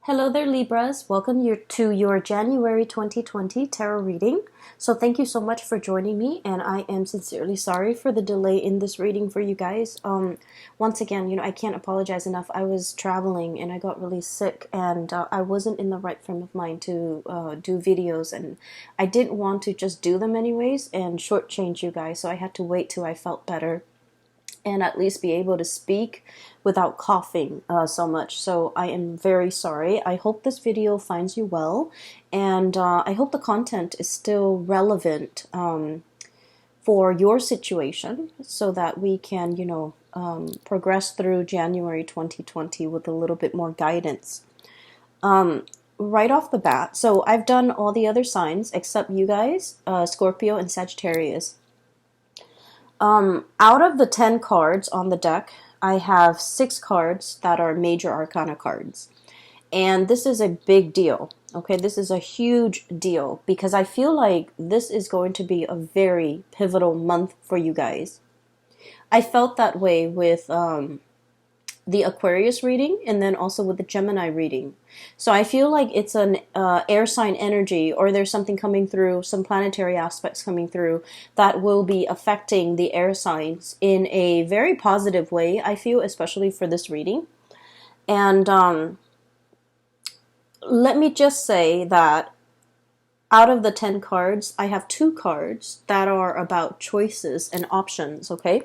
Hello there, Libras. Welcome to your January 2020 tarot reading. So thank you so much for joining me, and I am sincerely sorry for the delay in this reading for you guys. Once again, I can't apologize enough. I was traveling and I got really sick, and I wasn't in the right frame of mind to do videos, and I didn't want to just do them anyways and shortchange you guys, so I had to wait till I felt better and at least be able to speak without coughing so much. So I am very sorry. I hope this video finds you well, and I hope the content is still relevant for your situation so that we can, progress through January 2020 with a little bit more guidance. Right off the bat, so I've done all the other signs except you guys, Scorpio and Sagittarius. Out of the 10 cards on the deck, I have 6 cards that are major arcana cards. And this is a big deal. Okay, this is a huge deal because I feel like this is going to be a very pivotal month for you guys. I felt that way with the Aquarius reading and then also with the Gemini reading. So I feel like it's an air sign energy, or there's something coming through, some planetary aspects coming through that will be affecting the air signs in a very positive way, I feel, especially for this reading. And let me just say that out of the 10 cards, I have 2 cards that are about choices and options, okay?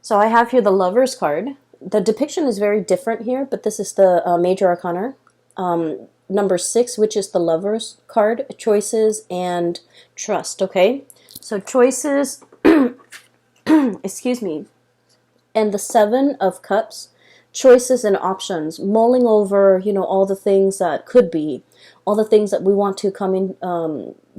So I have here the Lover's card. The depiction is very different here, but this is the major arcana. Number 6, which is the Lover's card, choices and trust, okay? So choices, excuse me, and the 7 of Cups, choices and options, mulling over, all the things that could be, all the things that we want to come in,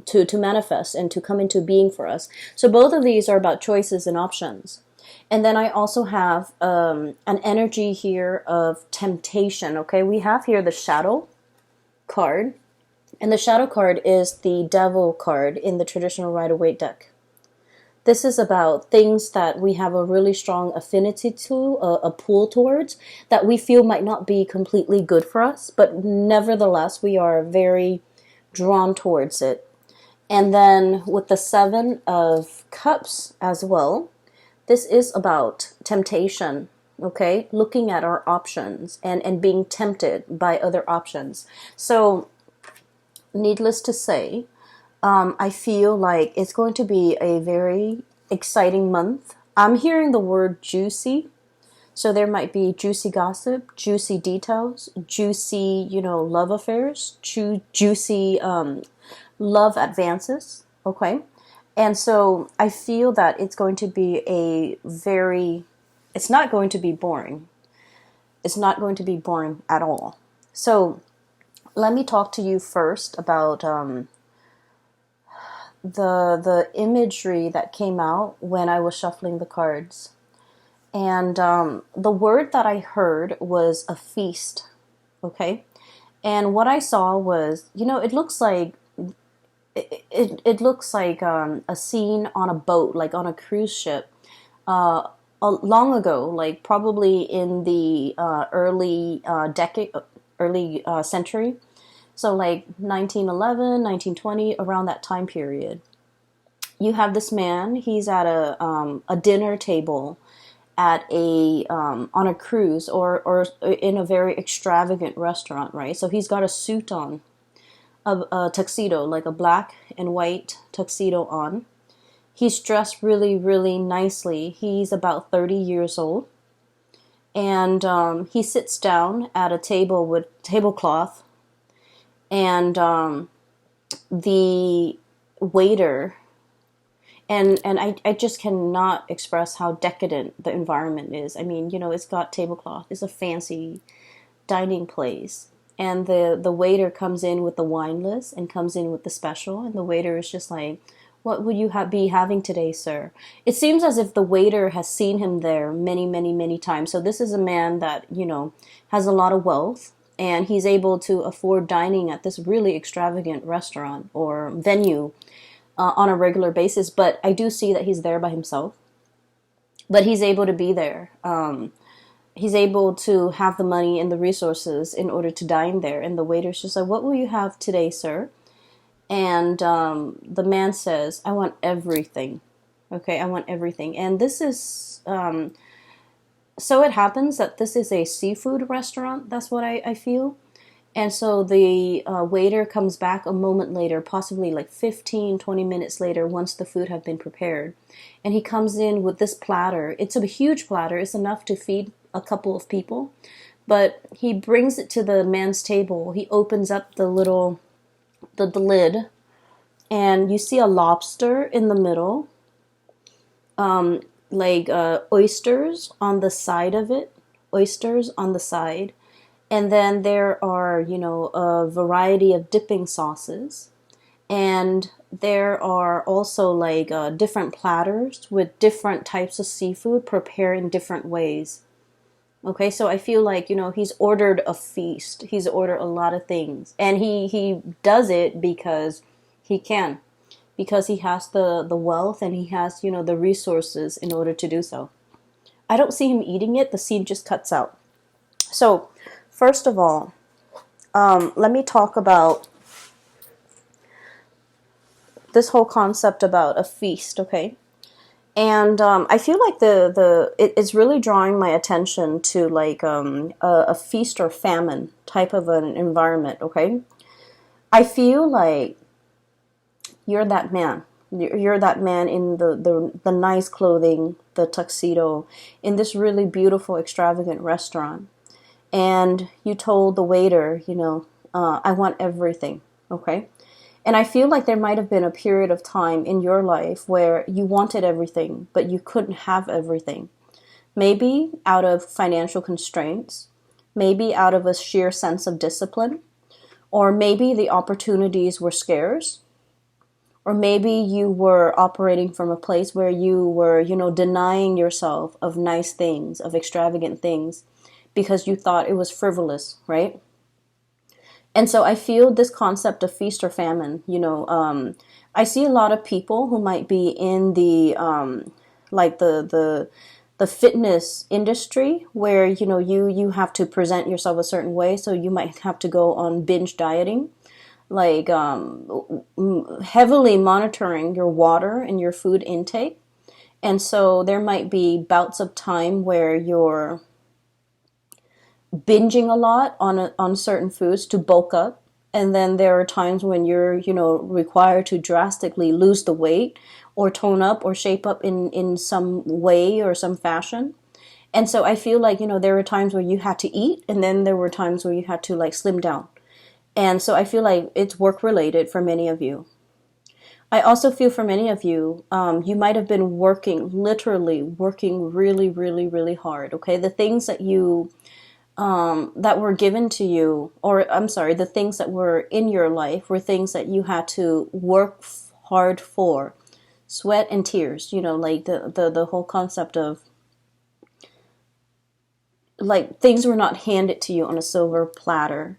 to manifest and to come into being for us. So both of these are about choices and options. And then I also have an energy here of temptation, okay? We have here the Shadow card, and the Shadow card is the Devil card in the traditional Rider-Waite deck. This is about things that we have a really strong affinity to, a pull towards, that we feel might not be completely good for us, but nevertheless we are very drawn towards it. And then with the 7 of Cups as well, this is about temptation, okay? Looking at our options and being tempted by other options. So, needless to say, I feel like it's going to be a very exciting month. I'm hearing the word juicy. So there might be juicy gossip, juicy details, juicy, love affairs, juicy love advances, okay? And so I feel that it's going to be it's not going to be boring. It's not going to be boring at all. So let me talk to you first about the imagery that came out when I was shuffling the cards. And the word that I heard was a feast, okay? And what I saw was, it looks like it looks like a scene on a boat, like on a cruise ship, long ago, like probably in the early century, so like 1911, 1920, around that time period. You have this man. He's at a dinner table at on a cruise or in a very extravagant restaurant, right? So he's got a suit on. A tuxedo, like a black and white tuxedo on. He's dressed really, really nicely. He's about 30 years old. And he sits down at a table with tablecloth. And the waiter, and I just cannot express how decadent the environment is. I mean, it's got tablecloth. It's a fancy dining place. And the waiter comes in with the wine list and comes in with the special. And the waiter is just like, what would you be having today, sir? It seems as if the waiter has seen him there many, many, many times. So this is a man that, has a lot of wealth. And he's able to afford dining at this really extravagant restaurant or venue on a regular basis. But I do see that he's there by himself. But he's able to be there. he's able to have the money and the resources in order to dine there. And the waiter's just like, "What will you have today, sir?" And the man says, "I want everything." Okay, I want everything. And this is, so it happens that this is a seafood restaurant. That's what I feel. And so the waiter comes back a moment later, possibly like 15, 20 minutes later, once the food have been prepared. And he comes in with this platter. It's a huge platter. It's enough to feed a couple of people. But he brings it to the man's table. He opens up the lid, and you see a lobster in the middle, oysters on the side of it, oysters on the side. And then there are, a variety of dipping sauces. And there are also different platters with different types of seafood prepared in different ways. Okay, so I feel like, he's ordered a feast. He's ordered a lot of things. And he does it because he can. Because he has the wealth and he has, the resources in order to do so. I don't see him eating it. The scene just cuts out. So, first of all, let me talk about this whole concept about a feast, okay? And I feel like it's really drawing my attention to a feast or famine type of an environment, okay? I feel like you're that man. You're that man in the nice clothing, the tuxedo, in this really beautiful, extravagant restaurant. And you told the waiter, I want everything, okay? And I feel like there might have been a period of time in your life where you wanted everything, but you couldn't have everything. Maybe out of financial constraints, maybe out of a sheer sense of discipline, or maybe the opportunities were scarce, or maybe you were operating from a place where you were, denying yourself of nice things, of extravagant things, because you thought it was frivolous, right? And so I feel this concept of feast or famine, I see a lot of people who might be in the the fitness industry where, you have to present yourself a certain way. So you might have to go on binge dieting, heavily monitoring your water and your food intake. And so there might be bouts of time where you're binging a lot on certain foods to bulk up, and then there are times when you're required to drastically lose the weight or tone up or shape up in some way or some fashion. And so I feel like there were times where you had to eat, and then there were times where you had to slim down. And so I feel like it's work related for many of you. I also feel for many of you, you might have been literally working really, really, really hard. Okay, the things that that were given to you, or I'm sorry, the things that were in your life were things that you had to work hard for, sweat and tears, the whole concept of things were not handed to you on a silver platter,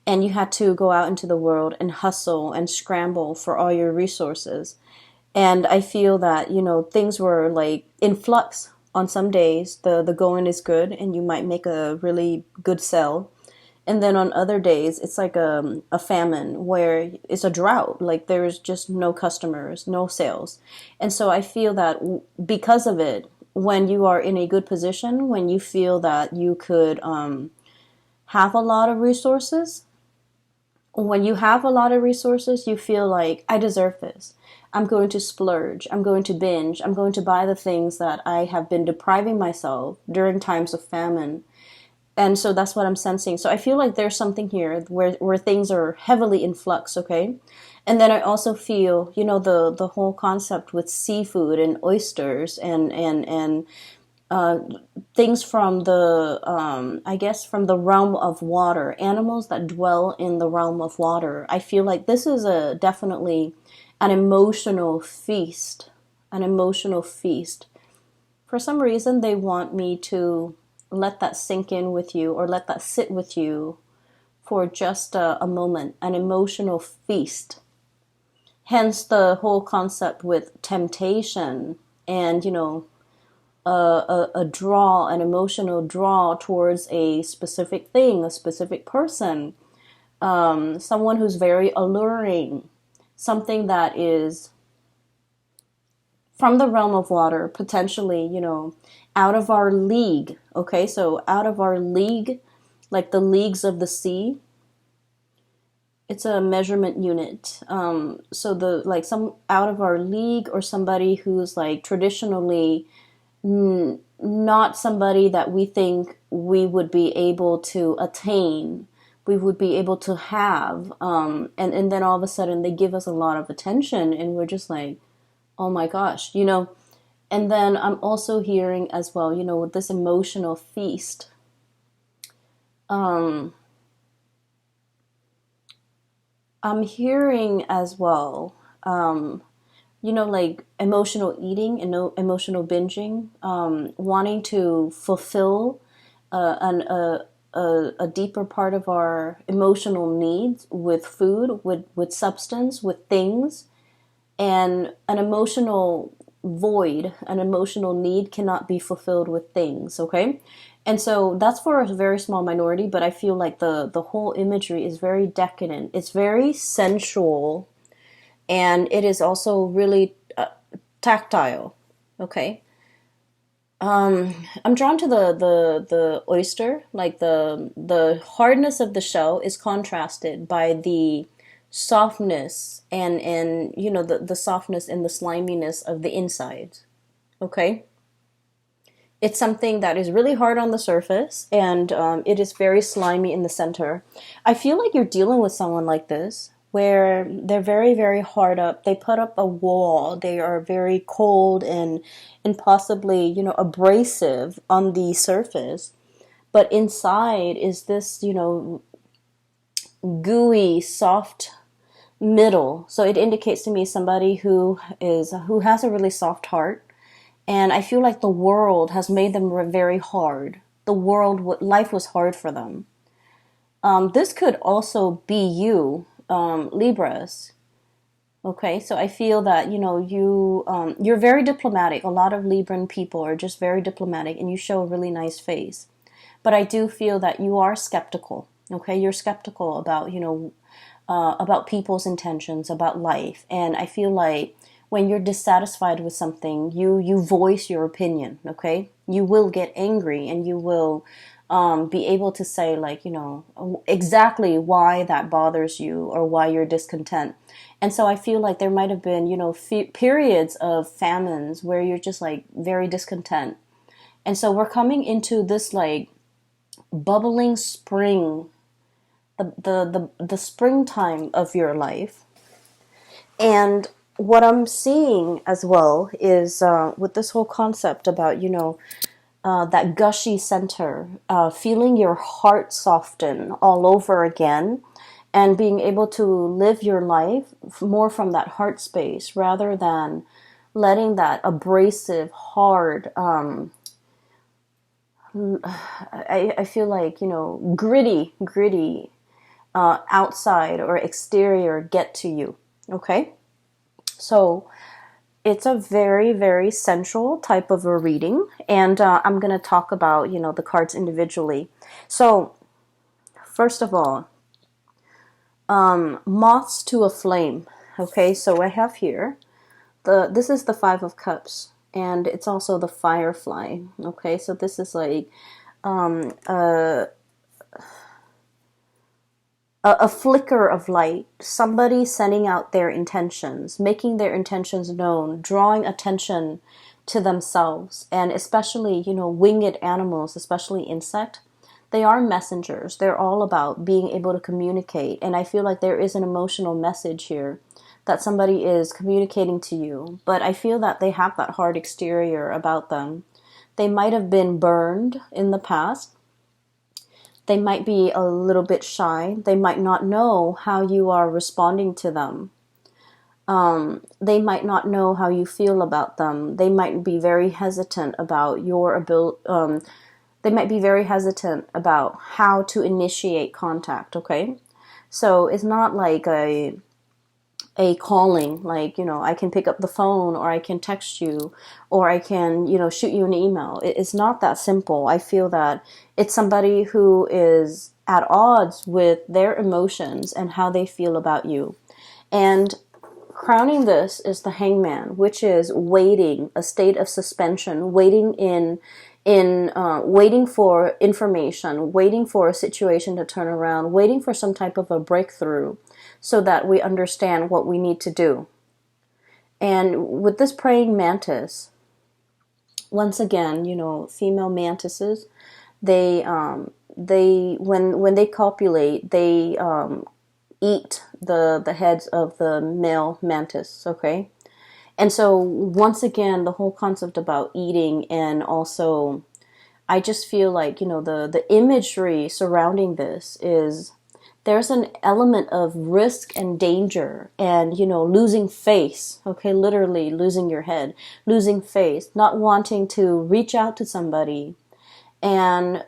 and you had to go out into the world and hustle and scramble for all your resources. And I feel that, things were in flux. On some days, the going is good and you might make a really good sell. And then on other days, it's like a famine where it's a drought. There's just no customers, no sales. And so I feel that because of it, when you are in a good position, when you feel that you could have a lot of resources, when you have a lot of resources, you feel like, I deserve this. I'm going to splurge. I'm going to binge. I'm going to buy the things that I have been depriving myself during times of famine. And so that's what I'm sensing. So I feel like there's something here where things are heavily in flux, okay? And then I also feel, the whole concept with seafood and oysters and things from I guess from the realm of water, animals that dwell in the realm of water. I feel like this is definitely an emotional feast, an emotional feast. For some reason, they want me to let that sink in with you or let that sit with you for just a moment, an emotional feast. Hence the whole concept with temptation and, a draw, an emotional draw towards a specific thing, a specific person, someone who's very alluring, something that is from the realm of water, potentially, out of our league. Okay, so out of our league, like the leagues of the sea, it's a measurement unit. So the like some out of our league, or somebody who's like traditionally not somebody that we think we would be able to attain, we would be able to have, and then all of a sudden they give us a lot of attention, and we're just like, oh my gosh, And then I'm also hearing as well, with this emotional feast. I'm hearing as well, like emotional eating and emotional binging, wanting to fulfill a deeper part of our emotional needs with food, with substance, with things, and an emotional void, an emotional need cannot be fulfilled with things, okay? And so that's for a very small minority, but I feel like the whole imagery is very decadent. It's very sensual, and it is also really tactile, okay? I'm drawn to the oyster, like the hardness of the shell is contrasted by the softness and the softness and the sliminess of the inside. Okay, it's something that is really hard on the surface, and it is very slimy in the center. I feel like you're dealing with someone like this, where they're very, very hard up. They put up a wall. They are very cold and possibly, abrasive on the surface. But inside is this, gooey, soft middle. So it indicates to me somebody who has a really soft heart. And I feel like the world has made them very hard. Life was hard for them. This could also be you, Libras. Okay, so I feel that you're very diplomatic. A lot of Libran people are just very diplomatic, and you show a really nice face. But I do feel that you are skeptical. Okay, you're skeptical about about people's intentions, about life, and I feel like when you're dissatisfied with something, you voice your opinion. Okay, you will get angry, and you will be able to say, like, exactly why that bothers you or why you're discontent. And so I feel like there might have been, periods of famines where you're just like very discontent. And so we're coming into this like bubbling spring, the springtime of your life. And what I'm seeing as well is with this whole concept about, that gushy center, feeling your heart soften all over again, and being able to live your life more from that heart space rather than letting that abrasive, hard, I feel like, gritty outside or exterior get to you. Okay? So it's a very, very sensual type of a reading, and I'm going to talk about, the cards individually. So, first of all, moths to a flame. Okay, so I have here, this is the Five of Cups, and it's also the Firefly. Okay, so this is like a flicker of light, somebody sending out their intentions, making their intentions known, drawing attention to themselves, and especially, winged animals, especially insect. They are messengers. They're all about being able to communicate, and I feel like there is an emotional message here that somebody is communicating to you, but I feel that they have that hard exterior about them. They might have been burned in the past. They might be a little bit shy. They might not know how you are responding to them. They might not know how you feel about them. They might be very hesitant about your ability. They might be very hesitant about how to initiate contact. Okay, so it's not like a calling, like, I can pick up the phone, or I can text you, or I can, shoot you an email. It's not that simple. I feel that it's somebody who is at odds with their emotions and how they feel about you. And crowning this is the Hangman, which is waiting, a state of suspension, waiting waiting for information, waiting for a situation to turn around, waiting for some type of a breakthrough, so that we understand what we need to do. And with this praying mantis, once again, female mantises, they when they copulate, they eat the heads of the male mantis. Okay. And so once again, the whole concept about eating, and also I just feel like, the imagery surrounding this is, there's an element of risk and danger and, losing face. Okay, literally losing your head, losing face, not wanting to reach out to somebody and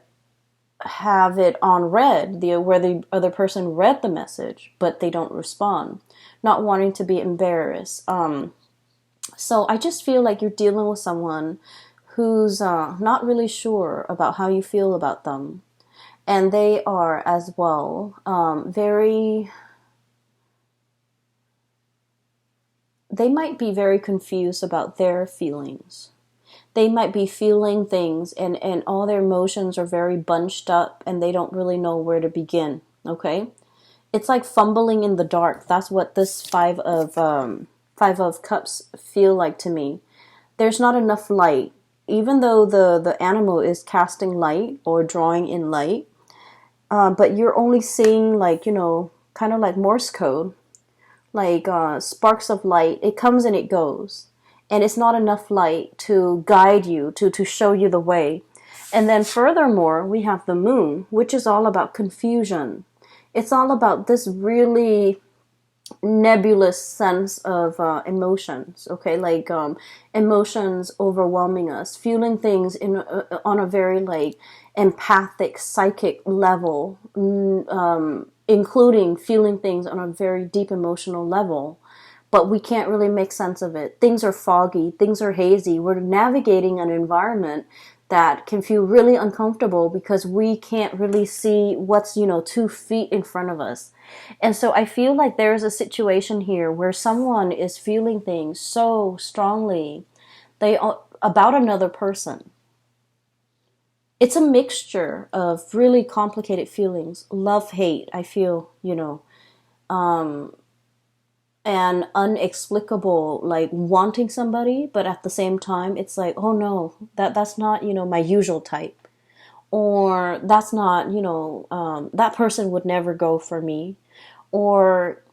have it on read, where the other person read the message, but they don't respond, not wanting to be embarrassed. So I just feel like you're dealing with someone who's not really sure about how you feel about them. And they are as well they might be very confused about their feelings. They might be feeling things, and all their emotions are very bunched up, and they don't really know where to begin. Okay? It's like fumbling in the dark. That's what this Five of Cups feel like to me. There's not enough light. Even though the animal is casting light or drawing in light, but you're only seeing, like, kind of like Morse code, like sparks of light. It comes and it goes. And it's not enough light to guide you, to show you the way. And then furthermore, we have the moon, which is all about confusion. It's all about this really nebulous sense of emotions, okay, like emotions overwhelming us, feeling things on a very, like, empathic, psychic level, including feeling things on a very deep emotional level, but we can't really make sense of it. Things are foggy, things are hazy. We're navigating an environment that can feel really uncomfortable because we can't really see what's, 2 feet in front of us. And so I feel like there's a situation here where someone is feeling things so strongly about another person. It's a mixture of really complicated feelings, love, hate, I feel, and unexplicable, like wanting somebody, but at the same time, it's like, oh no, that's not, my usual type. Or that's not, that person would never go for me. Or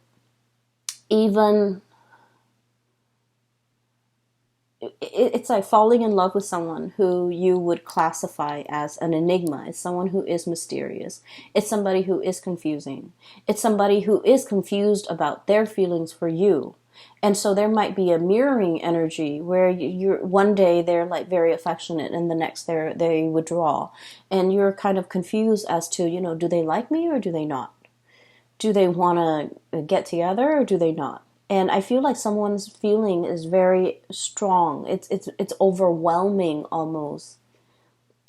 even, it's like falling in love with someone who you would classify as an enigma. It's someone who is mysterious. It's somebody who is confusing. It's somebody who is confused about their feelings for you. And so there might be a mirroring energy where you're one day they're like very affectionate, and the next they withdraw. And you're kind of confused as to, do they like me or do they not? Do they want to get together or do they not? And I feel like someone's feeling is very strong. It's overwhelming almost.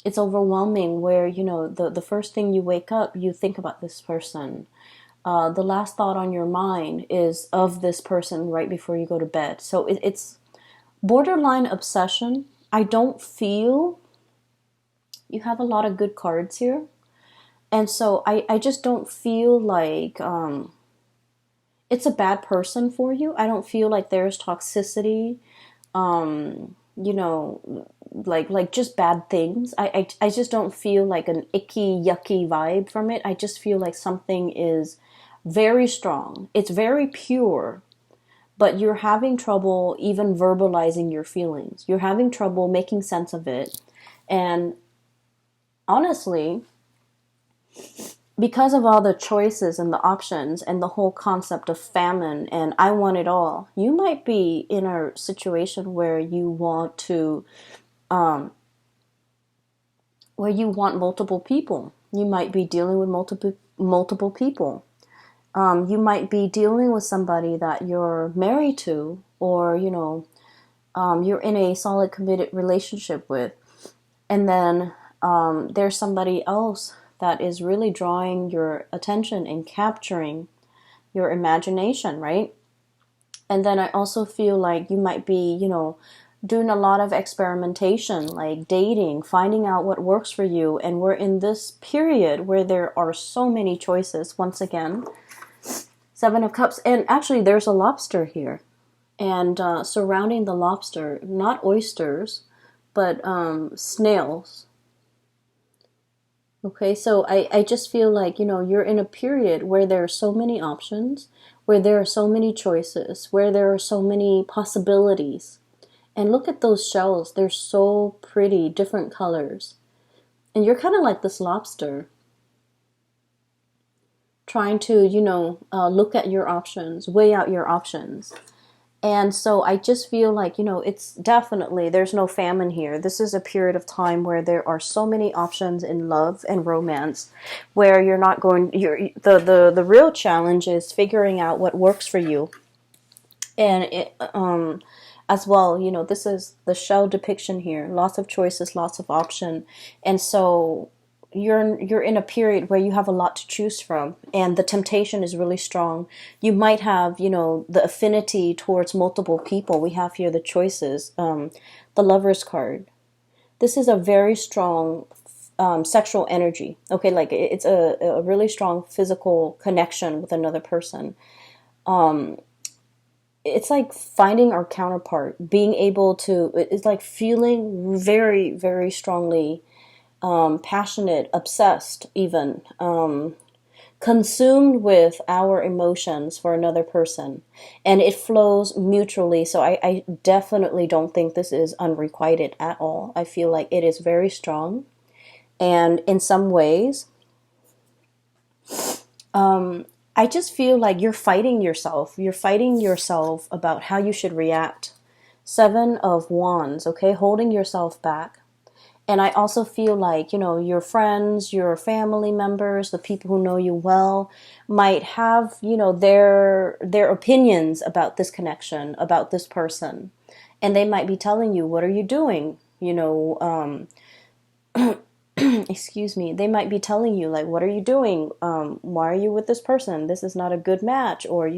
It's overwhelming where, the first thing you wake up, you think about this person. The last thought on your mind is of this person right before you go to bed. So it's borderline obsession. I don't feel you have a lot of good cards here. And so I just don't feel like it's a bad person for you. I don't feel like there's toxicity, like just bad things. I just don't feel like an icky, yucky vibe from it. I just feel like something is very strong. It's very pure, but you're having trouble even verbalizing your feelings. You're having trouble making sense of it. And honestly, because of all the choices and the options and the whole concept of famine and I want it all, you might be in a situation where you want to, where you want multiple people. You might be dealing with multiple people. You might be dealing with somebody that you're married to, or, you're in a solid committed relationship with. And then there's somebody else that is really drawing your attention and capturing your imagination, right? And then I also feel like you might be, doing a lot of experimentation, like dating, finding out what works for you. And we're in this period where there are so many choices. Once again, Seven of Cups. And actually, there's a lobster here. And surrounding the lobster, not oysters, but snails. Okay, so I just feel like, you're in a period where there are so many options, where there are so many choices, where there are so many possibilities. And look at those shells. They're so pretty, different colors. And you're kind of like this lobster, trying to, look at your options, weigh out your options. And so I just feel like, it's definitely, there's no famine here. This is a period of time where there are so many options in love and romance, where the real challenge is figuring out what works for you. And as well, this is the shell depiction here. Lots of choices, lots of option. And so you're in a period where you have a lot to choose from, and the temptation is really strong. You might have, the affinity towards multiple people. We have here the choices, the Lover's card. This is a very strong sexual energy. Okay, like it's a really strong physical connection with another person. It's like finding our counterpart, being able to, it's like feeling very, very strongly passionate, obsessed, even consumed with our emotions for another person. And it flows mutually. So I definitely don't think this is unrequited at all. I feel like it is very strong. And in some ways, I just feel like you're fighting yourself. You're fighting yourself about how you should react. Seven of Wands, okay? Holding yourself back. And I also feel like, your friends, your family members, the people who know you well might have, their opinions about this connection, about this person. And they might be telling you, what are you doing? Excuse me, they might be telling you, like, what are you doing? Why are you with this person? This is not a good match. Or,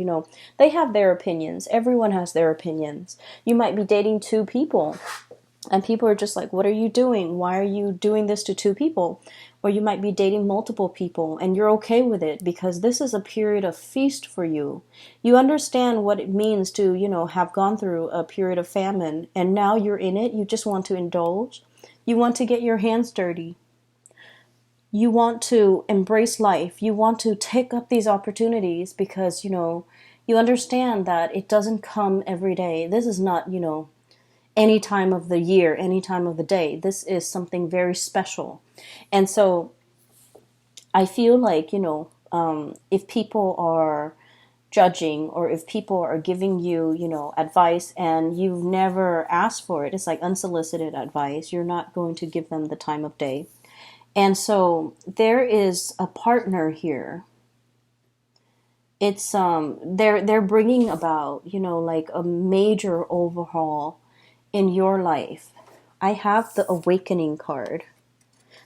they have their opinions. Everyone has their opinions. You might be dating two people, and people are just like, what are you doing? Why are you doing this to two people? Or you might be dating multiple people, and you're okay with it because this is a period of feast for you. You understand what it means to, have gone through a period of famine, and now you're in it. You just want to indulge. You want to get your hands dirty. You want to embrace life. You want to take up these opportunities because, you understand that it doesn't come every day. This is not, any time of the year, any time of the day. This is something very special. And so I feel like, if people are judging, or if people are giving you, advice, and you've never asked for it, it's like unsolicited advice. You're not going to give them the time of day. And so there is a partner here. It's they're bringing about, like a major overhaul in your life. I have the Awakening card.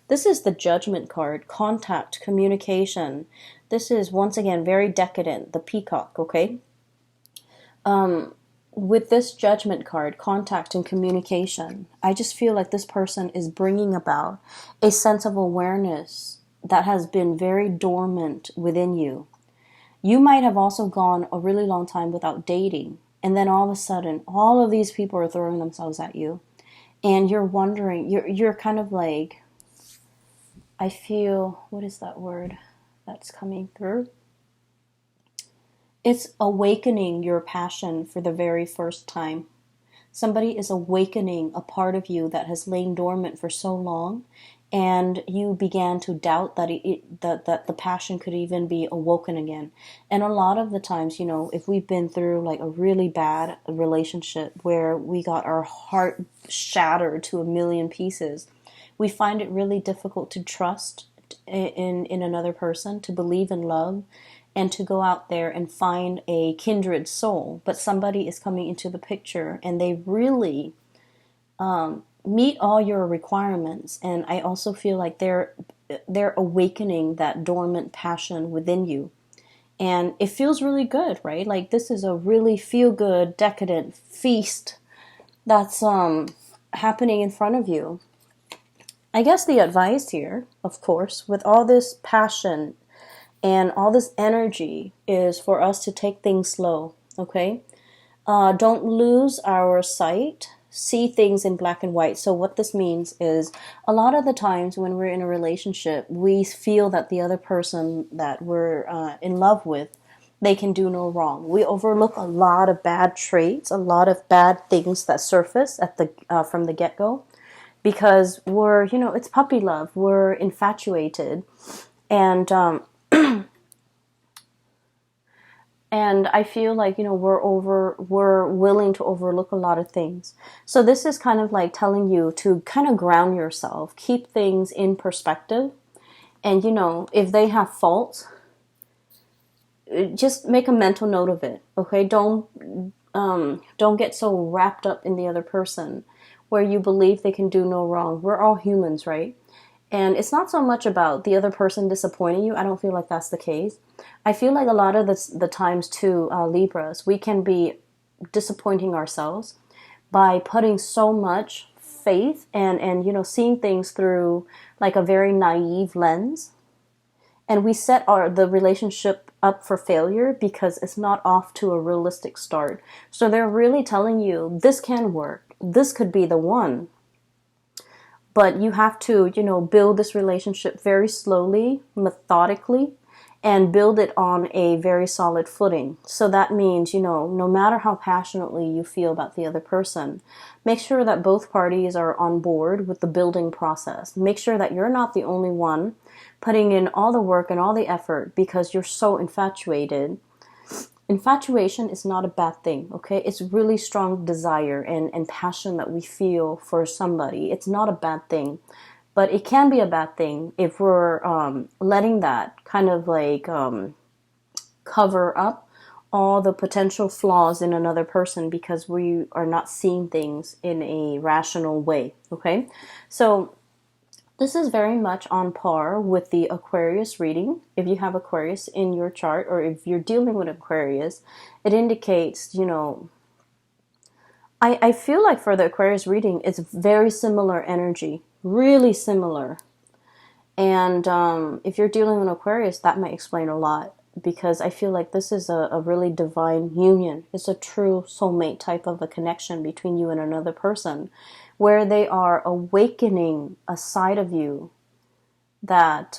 This is the Judgment card, contact, communication. This is, once again, very decadent, the Peacock, okay? With this Judgment card, contact and communication, I just feel like this person is bringing about a sense of awareness that has been very dormant within you. You might have also gone a really long time without dating, and then all of a sudden, all of these people are throwing themselves at you, and you're wondering, you're kind of like, I feel, what is that word that's coming through? It's awakening your passion for the very first time. Somebody is awakening a part of you that has lain dormant for so long, and you began to doubt that that the passion could even be awoken again. And a lot of the times, if we've been through like a really bad relationship where we got our heart shattered to a million pieces, we find it really difficult to trust, in another person, to believe in love, and to go out there and find a kindred soul. But somebody is coming into the picture and they really meet all your requirements. And I also feel like they're awakening that dormant passion within you. And it feels really good, right? Like this is a really feel good, decadent feast that's happening in front of you. I guess the advice here, of course, with all this passion and all this energy, is for us to take things slow, okay? Don't lose our sight. See things in black and white. So what this means is, a lot of the times when we're in a relationship, we feel that the other person that we're in love with, they can do no wrong. We overlook a lot of bad traits, a lot of bad things that surface at the from the get-go, because we're, it's puppy love. We're infatuated, and and I feel like, we're willing to overlook a lot of things. So this is kind of like telling you to kind of ground yourself, keep things in perspective. And, if they have faults, just make a mental note of it. Okay. Don't get so wrapped up in the other person where you believe they can do no wrong. We're all humans, right? And it's not so much about the other person disappointing you. I don't feel like that's the case. I feel like a lot of the times too, Libras, we can be disappointing ourselves by putting so much faith and seeing things through like a very naive lens. And we set the relationship up for failure because it's not off to a realistic start. So they're really telling you, this can work. This could be the one. But you have to, build this relationship very slowly, methodically, and build it on a very solid footing. So that means, no matter how passionately you feel about the other person, make sure that both parties are on board with the building process. Make sure that you're not the only one putting in all the work and all the effort because you're so infatuated. Infatuation is not a bad thing, okay? It's really strong desire and passion that we feel for somebody. It's not a bad thing. But it can be a bad thing if we're letting that kind of like cover up all the potential flaws in another person because we are not seeing things in a rational way, okay? So this is very much on par with the Aquarius reading. If you have Aquarius in your chart, or if you're dealing with Aquarius, it indicates, I feel like for the Aquarius reading, it's very similar energy, really similar. And if you're dealing with Aquarius, that might explain a lot, because I feel like this is a really divine union. It's a true soulmate type of a connection between you and another person, where they are awakening a side of you that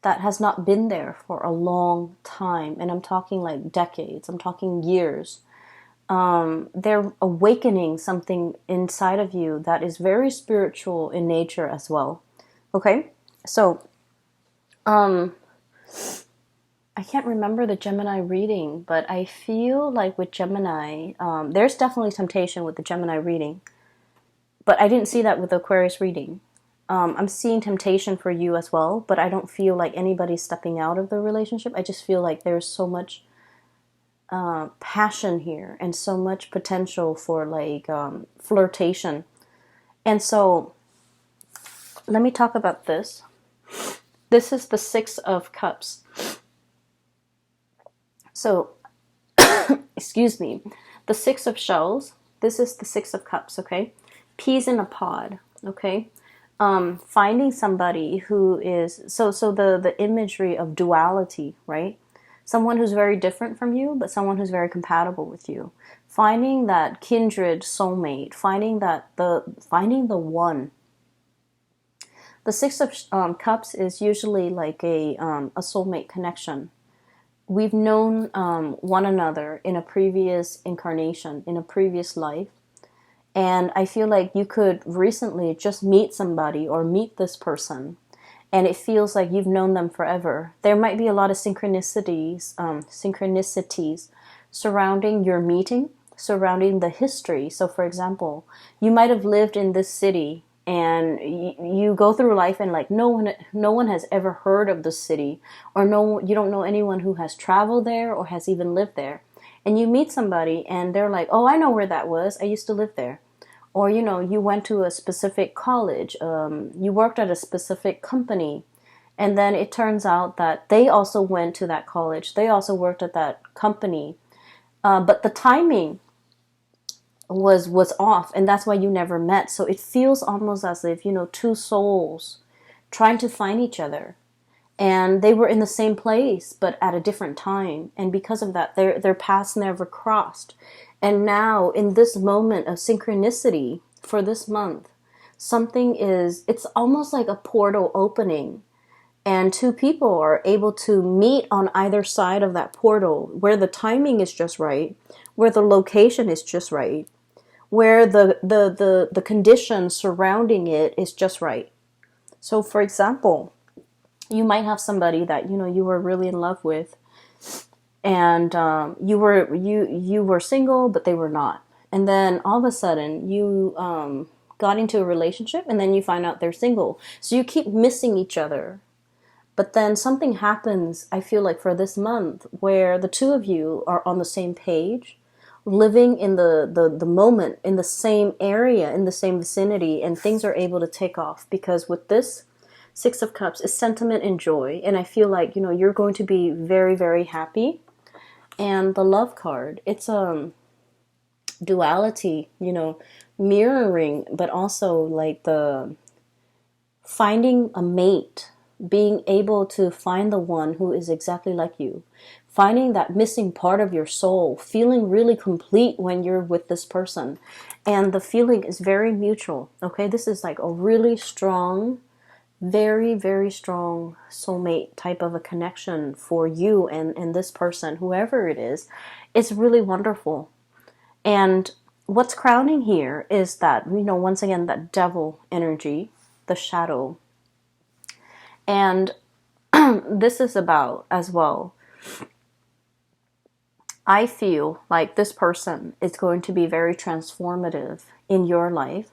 that has not been there for a long time. And I'm talking like decades. I'm talking years. They're awakening something inside of you that is very spiritual in nature as well. Okay? So, I can't remember the Gemini reading, but I feel like with Gemini, there's definitely temptation with the Gemini reading, but I didn't see that with the Aquarius reading. I'm seeing temptation for you as well, but I don't feel like anybody's stepping out of the relationship. I just feel like there's so much passion here and so much potential for like flirtation. And so let me talk about this. This is the Six of Cups. So, excuse me, the Six of Shells, this is the Six of Cups, okay? Peas in a pod, okay? Finding somebody who is, so the imagery of duality, right? Someone who's very different from you, but someone who's very compatible with you. Finding that kindred soulmate, finding the one. The Six of Cups is usually like a soulmate connection. We've known one another in a previous incarnation, in a previous life. And I feel like you could recently just meet somebody or meet this person, and it feels like you've known them forever. There might be a lot of synchronicities surrounding your meeting, surrounding the history. So for example, you might have lived in this city and you go through life and like no one has ever heard of the city, or you don't know anyone who has traveled there or has even lived there. And you meet somebody and they're like, oh, I know where that was, I used to live there. Or you went to a specific college, you worked at a specific company, and then it turns out that they also went to that college, they also worked at that company, but the timing was off, and that's why you never met. So it feels almost as if two souls trying to find each other, and they were in the same place but at a different time, and because of that their paths never crossed. And now in this moment of synchronicity for this month, it's almost like a portal opening, and two people are able to meet on either side of that portal, where the timing is just right, where the location is just right, where the conditions surrounding it is just right. So for example, you might have somebody that you were really in love with, and you were single but they were not, and then all of a sudden you got into a relationship, and then you find out they're single, so you keep missing each other. But then something happens, I feel like, for this month, where the two of you are on the same page, living in the moment, in the same area, in the same vicinity, and things are able to take off. Because with this Six of Cups is sentiment and joy, and I feel like, you're going to be very, very happy. And the Love card, it's duality, mirroring, but also like the finding a mate, being able to find the one who is exactly like you, finding that missing part of your soul, feeling really complete when you're with this person. And the feeling is very mutual. Okay, this is like a really strong, very, very strong soulmate type of a connection for you and this person, whoever it is. It's really wonderful. And what's crowning here is that, once again, that devil energy, the shadow. And this is about, as well, I feel like this person is going to be very transformative in your life.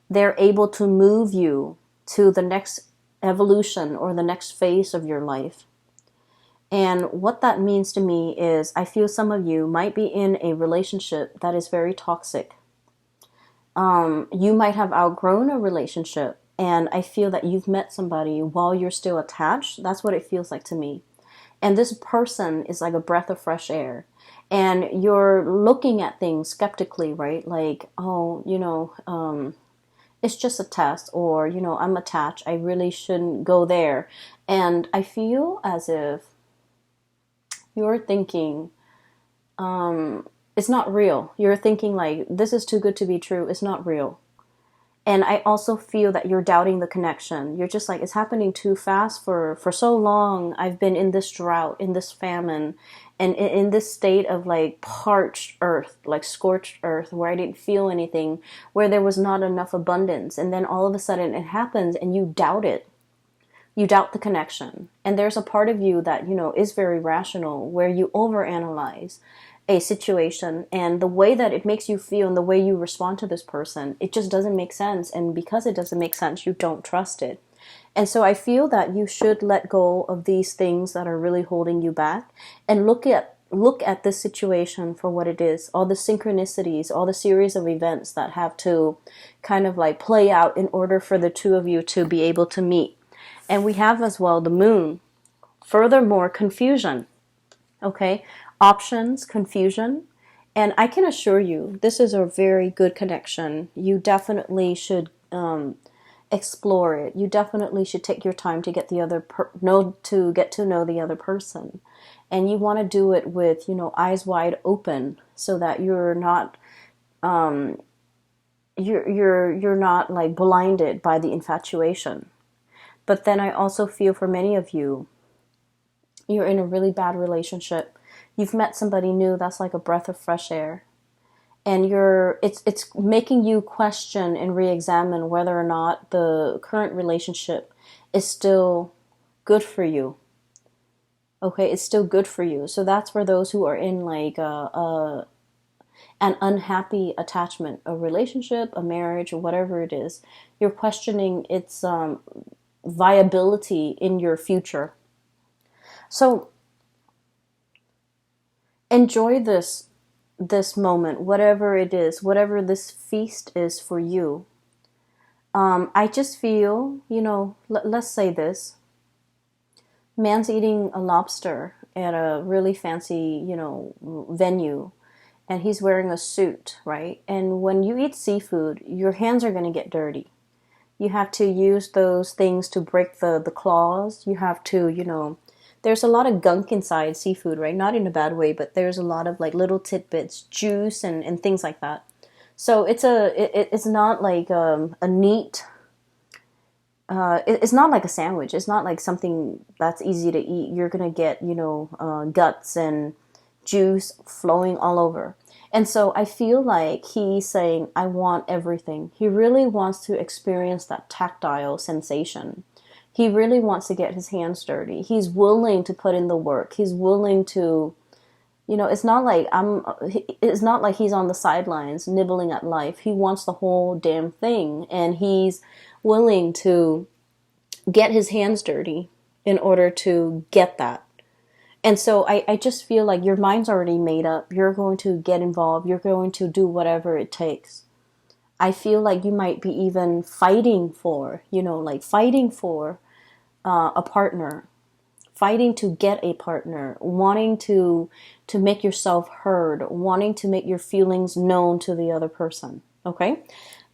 They're able to move you to the next evolution or the next phase of your life. And what that means to me is, I feel some of you might be in a relationship that is very toxic. You might have outgrown a relationship, and I feel that you've met somebody while you're still attached. That's what it feels like to me. And this person is like a breath of fresh air. And you're looking at things skeptically, right? Like, oh, it's just a test, or, I'm attached, I really shouldn't go there. And I feel as if you're thinking, it's not real. You're thinking like, this is too good to be true. It's not real. And I also feel that you're doubting the connection. You're just like, it's happening too fast for so long. I've been in this drought, in this famine, and in this state of like parched earth, like scorched earth, where I didn't feel anything, where there was not enough abundance. And then all of a sudden it happens and you doubt it. You doubt the connection. And there's a part of you that, is very rational, where you overanalyze a situation, and the way that it makes you feel and the way you respond to this person, it just doesn't make sense. And because it doesn't make sense, you don't trust it. And so I feel that you should let go of these things that are really holding you back, and look at this situation for what it is, all the synchronicities, all the series of events that have to kind of like play out in order for the two of you to be able to meet. And we have as well the moon. Furthermore, confusion. Okay, options, confusion. And I can assure you, this is a very good connection. You definitely should explore it. You definitely should take your time to get to get to know the other person. And you want to do it with, eyes wide open, so that you're not you're not like blinded by the infatuation. But then I also feel for many of you, you're in a really bad relationship. You've met somebody new that's like a breath of fresh air. And it's making you question and re-examine whether or not the current relationship is still good for you. Okay, it's still good for you. So that's for those who are in like an unhappy attachment, a relationship, a marriage, or whatever it is. You're questioning its viability in your future. So enjoy this moment, whatever it is, whatever this feast is for you. I just feel, let's say this. Man's eating a lobster at a really fancy, venue, and he's wearing a suit, right? And when you eat seafood, your hands are going to get dirty. You have to use those things to break the claws. You have to, there's a lot of gunk inside seafood, right? Not in a bad way, but there's a lot of like little tidbits, juice and things like that. So it's not like a neat, it's not like a sandwich. It's not like something that's easy to eat. You're going to get, guts and juice flowing all over. And so I feel like he's saying, I want everything. He really wants to experience that tactile sensation. He really wants to get his hands dirty. He's willing to put in the work. He's willing to, it's not like he's on the sidelines nibbling at life. He wants the whole damn thing, and he's willing to get his hands dirty in order to get that. And so I just feel like your mind's already made up. You're going to get involved. You're going to do whatever it takes. I feel like you might be even fighting for, a partner, fighting to get a partner, wanting to make yourself heard, wanting to make your feelings known to the other person. Okay?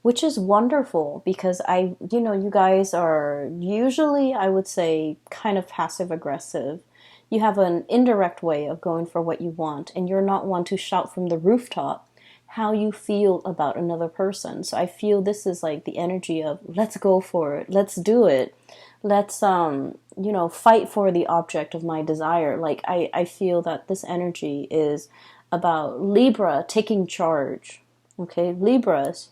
Which is wonderful because you guys are usually, I would say, kind of passive aggressive. You have an indirect way of going for what you want, and you're not one to shout from the rooftop how you feel about another person. So I feel this is like the energy of let's go for it, let's do it, let's fight for the object of my desire. Like I feel that this energy is about Libra taking charge. Okay, Libras,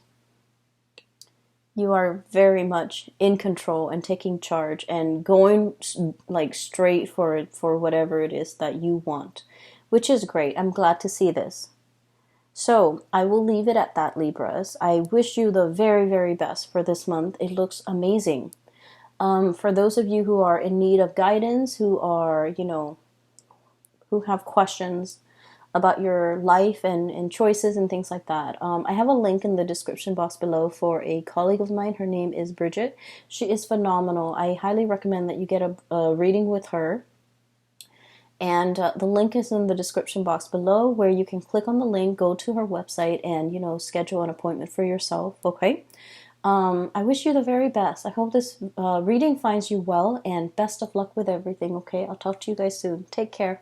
you are very much in control and taking charge and going like straight for it, for whatever it is that you want, which is great. I'm glad to see this. So I will leave it at that, Libras. I wish you the very, very best for this month. It looks amazing. For those of you who are in need of guidance, who are, who have questions about your life and choices and things like that. I have a link in the description box below for a colleague of mine. Her name is Bridget. She is phenomenal. I highly recommend that you get a reading with her. And the link is in the description box below, where you can click on the link, go to her website, and, schedule an appointment for yourself, okay? I wish you the very best. I hope this reading finds you well, and best of luck with everything, okay? I'll talk to you guys soon. Take care.